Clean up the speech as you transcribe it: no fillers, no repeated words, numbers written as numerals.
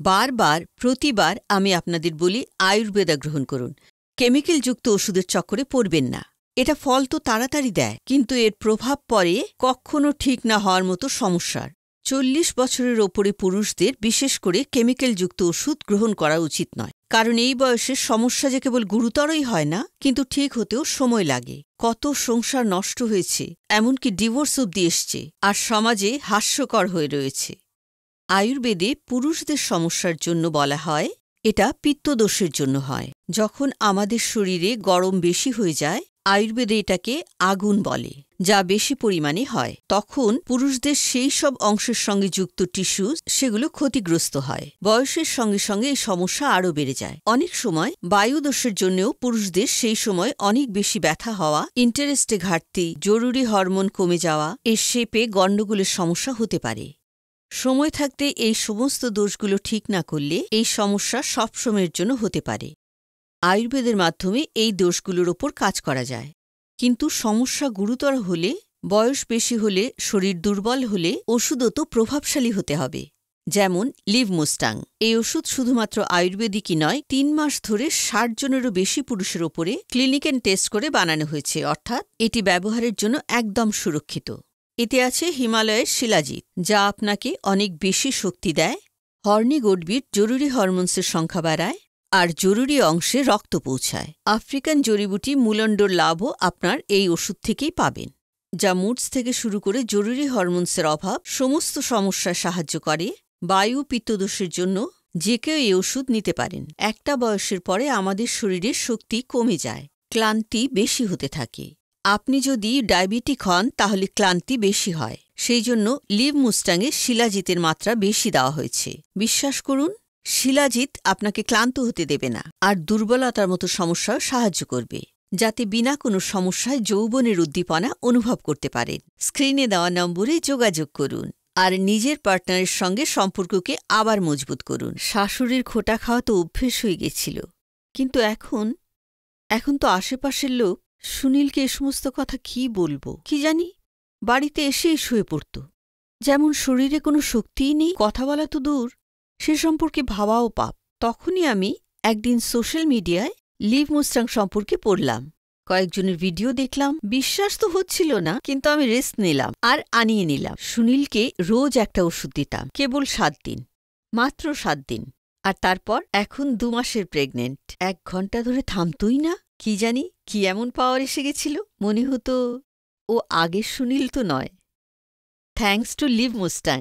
বারবার প্রতিবার আমি আপনাদের বলি আয়ুর্বেদা গ্রহণ করুন। কেমিক্যালযুক্ত ওষুধের চক্করে পড়বেন না। এটা ফল তো তাড়াতাড়ি দেয়, কিন্তু এর প্রভাব পড়ে কখনো ঠিক না হওয়ার মতো সমস্যার। 40 বছরের ওপরে পুরুষদের বিশেষ করে কেমিক্যালযুক্ত ওষুধ গ্রহণ করা উচিত নয়, কারণ এই বয়সে সমস্যা যে কেবল গুরুতরই হয় না, কিন্তু ঠিক হতেও সময় লাগে। কত সংসার নষ্ট হয়েছে, এমনকি ডিভোর্স অব্দি এসছে, আর সমাজে হাস্যকর হয়ে রয়েছে। আয়ুর্বেদে পুরুষদের সমস্যার জন্য বলা হয় এটা পিত্তদোষের জন্য হয়। যখন আমাদের শরীরে গরম বেশি হয়ে যায়, আয়ুর্বেদে এটাকে আগুন বলে, যা বেশি পরিমাণে হয়। তখন পুরুষদের সেই সব অংশের সঙ্গে যুক্ত টিস্যু সেগুলো ক্ষতিগ্রস্ত হয়। বয়সের সঙ্গে সঙ্গে এই সমস্যা আরও বেড়ে যায়। অনেক সময় বায়ুদোষের জন্যও পুরুষদের সেই সময় অনেক বেশি ব্যথা হওয়া, ইন্টারেস্টে ঘাটতি, জরুরি হরমোন কমে যাওয়া, এর শেপে গণ্ডগোলের সমস্যা হতে পারে। সময় থাকতে এই সমস্ত দোষগুলো ঠিক না করলে এই সমস্যা সবসময়ের জন্য হতে পারে। আয়ুর্বেদের মাধ্যমে এই দোষগুলোর ওপর কাজ করা যায়, কিন্তু সমস্যা গুরুতর হলে, বয়স বেশি হলে, শরীর দুর্বল হলে ওষুধও তো প্রভাবশালী হতে হবে। যেমন লিভমুস্টাং। এই ওষুধ শুধুমাত্র আয়ুর্বেদিকই নয়, 3 মাস ধরে 60 জনেরও বেশি পুরুষের ওপরে ক্লিনিক্যাল টেস্ট করে বানানো হয়েছে, অর্থাৎ এটি ব্যবহারের জন্য একদম সুরক্ষিত। এতে আছে হিমালয়ের শিলাজিৎ, যা আপনাকে অনেক বেশি শক্তি দেয়, হর্নি গোডবিট জরুরি হরমোনসের সংখ্যা বাড়ায়, আর জরুরি অংশে রক্ত পৌঁছায়। আফ্রিকান জড়িবুটি মুলন্ডর লাভও আপনার এই ওষুধ থেকেই পাবেন, যা মুডস থেকে শুরু করে জরুরি হরমোনসের অভাব সমস্ত সমস্যায় সাহায্য করে। বায়ু পিত্তদোষের জন্য যে কেউ এই ওষুধ নিতে পারেন। একটা বয়সের পরে আমাদের শরীরের শক্তি কমে যায়, ক্লান্তি বেশি হতে থাকে। আপনি যদি ডায়াবেটিক হন তাহলে ক্লান্তি বেশি হয়, সেই জন্য লিভমুস্টাংয়ে শিলাজিতের মাত্রা বেশি দেওয়া হয়েছে। বিশ্বাস করুন, শিলাজিৎ আপনাকে ক্লান্ত হতে দেবে না, আর দুর্বলতার মতো সমস্যাও সাহায্য করবে, যাতে বিনা কোনো সমস্যায় যৌবনের উদ্দীপনা অনুভব করতে পারেন। স্ক্রিনে দেওয়া নম্বরে যোগাযোগ করুন আর নিজের পার্টনারের সঙ্গে সম্পর্ককে আবার মজবুত করুন। শাশুড়ির খোঁটা খাওয়া তো অভ্যেস হয়ে গেছিল, কিন্তু এখন তো আশেপাশের লোক সুনীলকে এ সমস্ত কথা কি বলবো, কি জানি, বাড়িতে এসেই শুয়ে পড়ত, যেমন শরীরে কোনো শক্তিই নেই। কথা বলা তো দূর, সে সম্পর্কে ভাবাও পাপ। তখনই আমি একদিন সোশ্যাল মিডিয়ায় লিভমুস্টাং সম্পর্কে পড়লাম, কয়েকজনের ভিডিও দেখলাম। বিশ্বাস তো হচ্ছিল না, কিন্তু আমি রিস্ক নিলাম আর আনিয়ে নিলাম। সুনীলকে রোজ একটা ওষুধ দিতাম, কেবল 7 দিন, মাত্র 7 দিন, আর তারপর এখন 2 মাসের প্রেগনেন্ট। 1 ঘন্টা ধরে থামতই না। কি জানি কি এমন পাওয়ার এসে গেছিল, মনে হতো ও আগের সুনীল তো নয়। Thanks to লিভমুস্টাং।